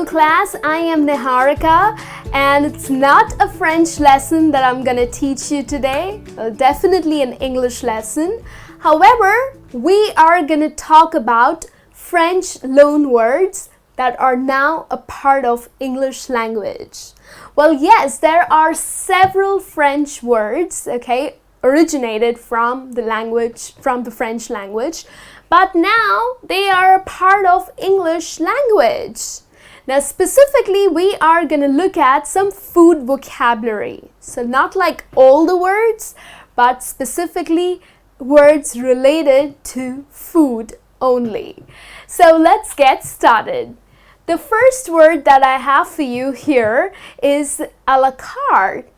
class, I am Niharika, and it's not a French lesson that I'm gonna teach you today, definitely an English lesson. However, we are gonna talk about French loan words that are now a part of English language. Well, yes, there are several French words, okay, originated from the French language, but now they are a part of English language. Now, specifically, we are going to look at some food vocabulary. So not like all the words, but specifically words related to food only. So let's get started. The first word that I have for you here is a la carte.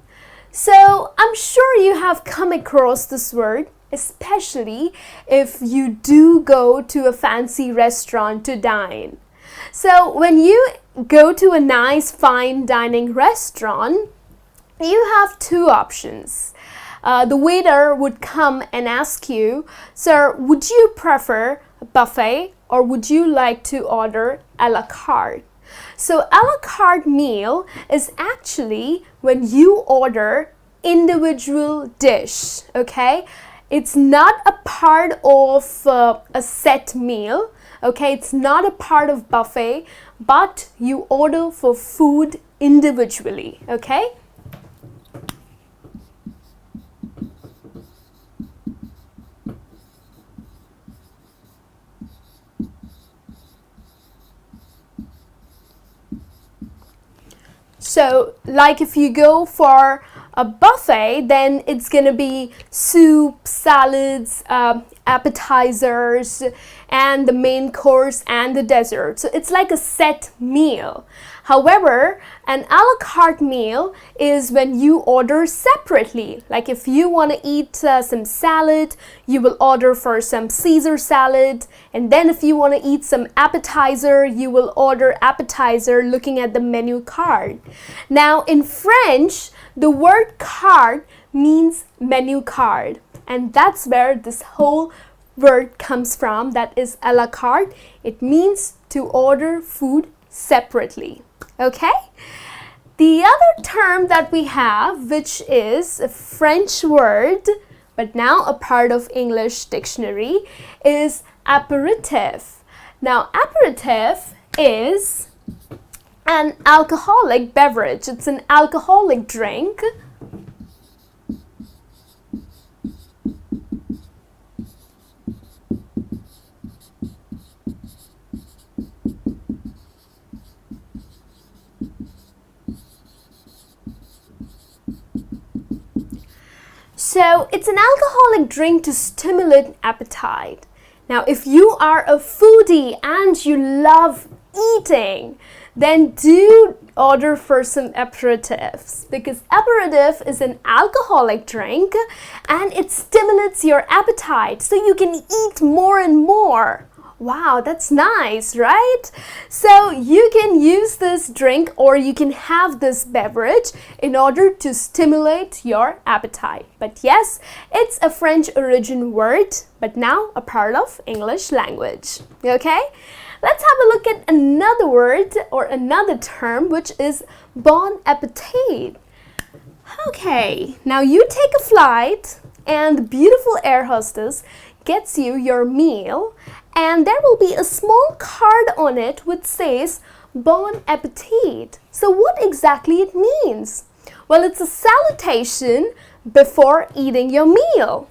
So I'm sure you have come across this word, especially if you do go to a fancy restaurant to dine. So when you go to a nice fine dining restaurant, you have two options. The waiter would come and ask you, "Sir, would you prefer a buffet or would you like to order a la carte?" So a la carte meal is actually when you order individual dish, okay? It's not a part of a set meal, okay? It's not a part of buffet, but you order for food individually, okay? So, like if you go for a buffet, then it's gonna be soup, salads, appetizers, and the main course and the dessert. So it's like a set meal. However, an a la carte meal is when you order separately. Like if you want to eat some salad, you will order for some Caesar salad. And then if you want to eat some appetizer, you will order appetizer looking at the menu card. Now in French, the word carte means menu card. And that's where this whole word comes from, that is a la carte. It means to order food separately. Okay? The other term that we have, which is a French word, but now a part of English dictionary, is aperitif. Now, aperitif is an alcoholic beverage. It's an alcoholic drink. So it's an alcoholic drink to stimulate appetite. Now, if you are a foodie and you love eating, then do order for some aperitifs, because aperitif is an alcoholic drink and it stimulates your appetite so you can eat more and more. Wow, that's nice, right? So you can use this drink or you can have this beverage in order to stimulate your appetite. But yes, it's a French origin word, but now a part of English language. Okay? Let's have a look at another word or another term, which is bon appetit. Okay, now you take a flight and the beautiful air hostess gets you your meal, and there will be a small card on it which says bon appetit. So what exactly it means? Well, it's a salutation before eating your meal.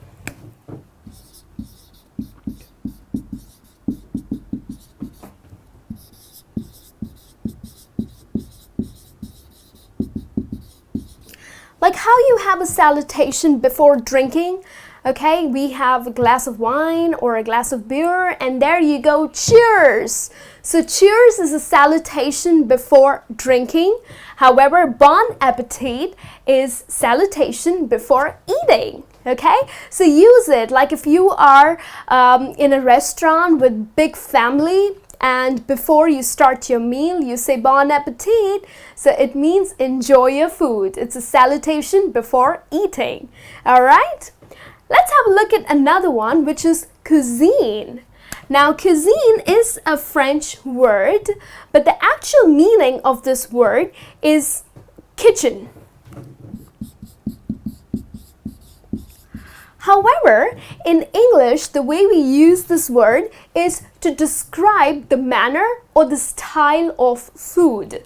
Like how you have a salutation before drinking. Okay, we have a glass of wine or a glass of beer, and there you go, cheers! So cheers is a salutation before drinking. However, bon appetit is salutation before eating. Okay, so use it like if you are in a restaurant with big family, and before you start your meal, you say bon appetit. So it means enjoy your food. It's a salutation before eating. All right? Let's have a look at another one, which is cuisine. Now, cuisine is a French word, but the actual meaning of this word is kitchen. However, in English, the way we use this word is to describe the manner or the style of food.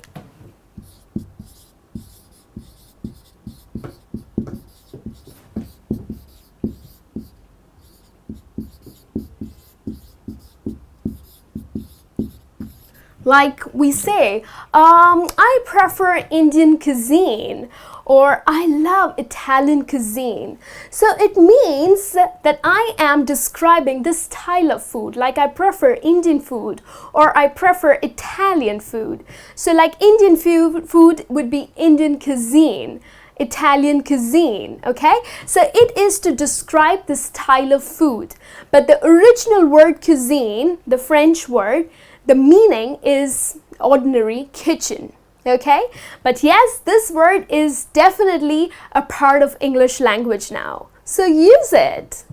Like we say, I prefer Indian cuisine, or I love Italian cuisine. So it means that I am describing this style of food, like I prefer Indian food or I prefer Italian food. So like Indian food would be Indian cuisine, Italian cuisine, okay? So it is to describe the style of food. But the original word cuisine, the French word, the meaning is ordinary kitchen. Okay, but yes, this word is definitely a part of English language now, so use it.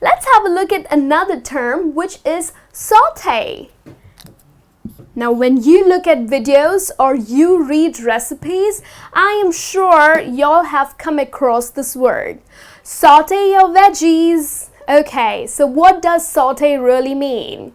Let's have a look at another term, which is saute. Now, when you look at videos or you read recipes, I am sure y'all have come across this word. Saute your veggies. Okay, so what does saute really mean?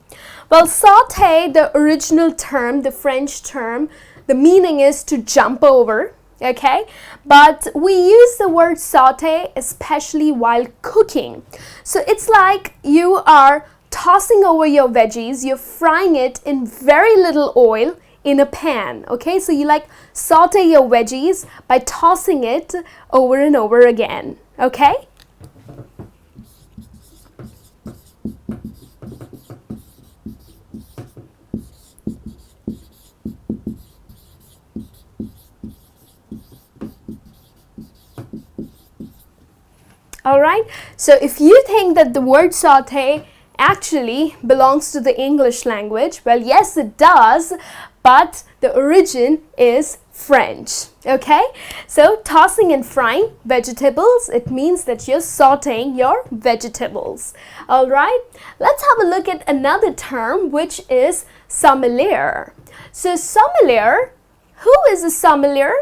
Well, saute, the original term, the French term, the meaning is to jump over, okay? But we use the word saute especially while cooking. So it's like you are tossing over your veggies, you're frying it in very little oil in a pan, okay? So you like saute your veggies by tossing it over and over again, okay? Alright, so if you think that the word saute actually belongs to the English language, well, yes, it does, but the origin is French, okay? So tossing and frying vegetables, it means that you're sauteing your vegetables. Alright, let's have a look at another term, which is sommelier. So sommelier, who is a sommelier?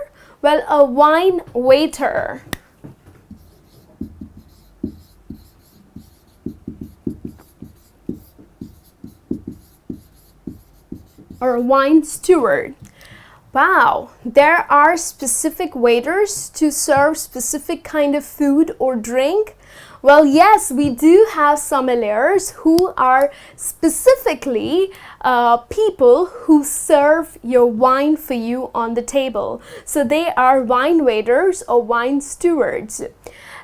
Well, a wine waiter. Or a wine steward. Wow, there are specific waiters to serve specific kind of food or drink. Well, yes, we do have sommeliers who are specifically people who serve your wine for you on the table. So they are wine waiters or wine stewards.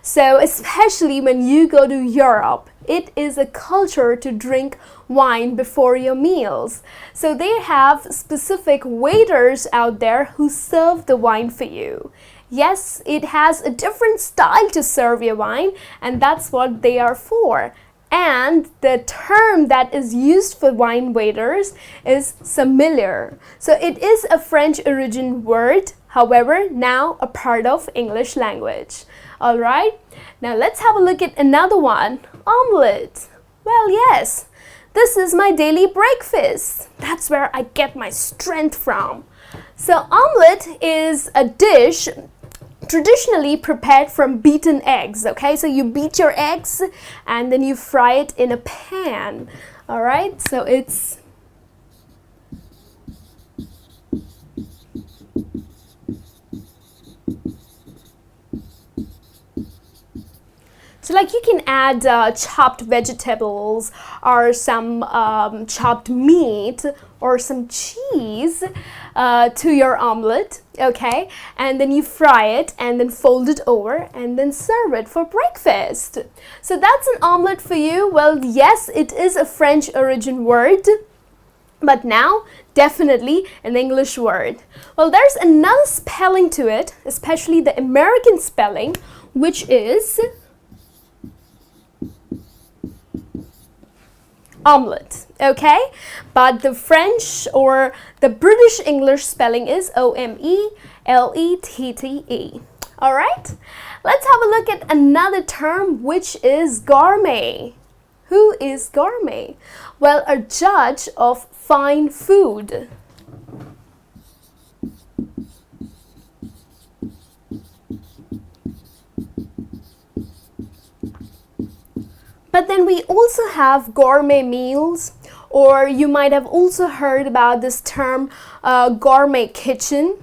So especially when you go to Europe, it is a culture to drink wine before your meals. So they have specific waiters out there who serve the wine for you. Yes, it has a different style to serve your wine, and that's what they are for. And the term that is used for wine waiters is sommelier. So it is a French origin word, however, now a part of English language. Alright, now let's have a look at another one, omelette. Well, yes, this is my daily breakfast. That's where I get my strength from. So omelette is a dish traditionally prepared from beaten eggs, okay? So you beat your eggs and then you fry it in a pan, all right? So it's like you can add chopped vegetables or some chopped meat or some cheese to your omelette, okay? And then you fry it and then fold it over and then serve it for breakfast. So that's an omelette for you. Well, yes, it is a French origin word, but now definitely an English word. Well, there's another spelling to it, especially the American spelling, which is omelette, okay? But the French or the British English spelling is O-M-E-L-E-T-T-E. All right? Let's have a look at another term, which is gourmet. Who is gourmet? Well, a judge of fine food. But then we also have gourmet meals, or you might have also heard about this term gourmet kitchen.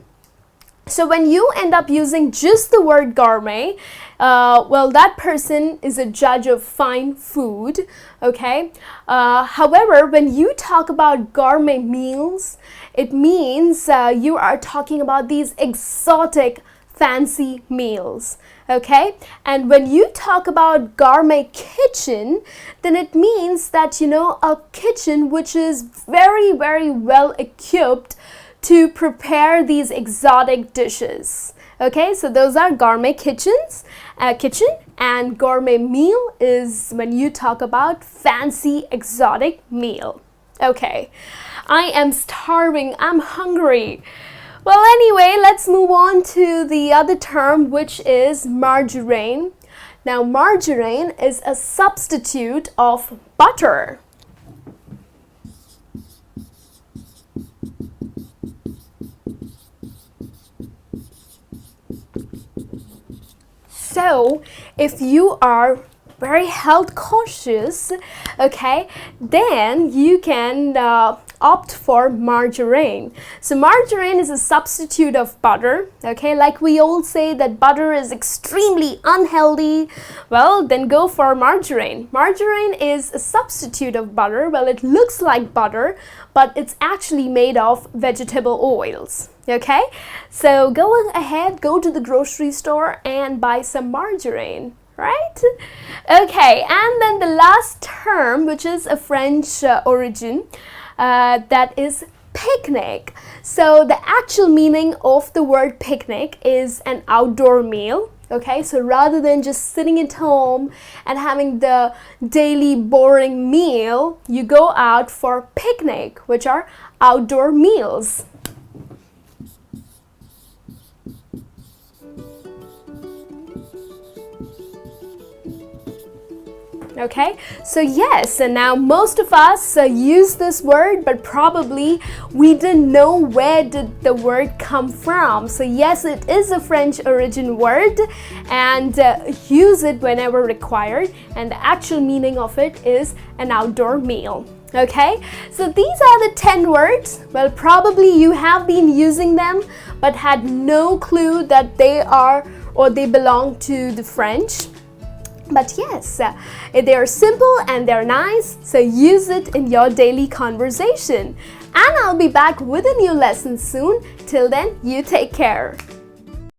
So when you end up using just the word gourmet, well, that person is a judge of fine food, okay? However, when you talk about gourmet meals, it means you are talking about these exotic, fancy meals, okay? And when you talk about gourmet kitchen, then it means that, you know, a kitchen which is very, very well equipped to prepare these exotic dishes. Okay, so those are gourmet kitchen, and gourmet meal is when you talk about fancy exotic meal. Okay, I am starving, I'm hungry. Well, anyway, let's move on to the other term, which is margarine. Now, margarine is a substitute of butter. So, if you are very health conscious, okay, then you can opt for margarine. So margarine is a substitute of butter, okay, like we all say that butter is extremely unhealthy. Well, then go for margarine. Margarine is a substitute of butter. Well, it looks like butter, but it's actually made of vegetable oils. Okay, so go ahead, go to the grocery store and buy some margarine. Right? Okay, and then the last term, which is a French origin, that is picnic. So the actual meaning of the word picnic is an outdoor meal. Okay, so rather than just sitting at home and having the daily boring meal, you go out for picnic, which are outdoor meals. Okay, so yes, and now most of us use this word, but probably we didn't know where did the word come from. So yes, it is a French origin word, and use it whenever required, and the actual meaning of it is an outdoor meal. Okay, so these are the 10 words. Well, probably you have been using them, but had no clue that they are or they belong to the French. But yes, they are simple and they're nice, so use it in your daily conversation. And I'll be back with a new lesson soon. Till then, you take care.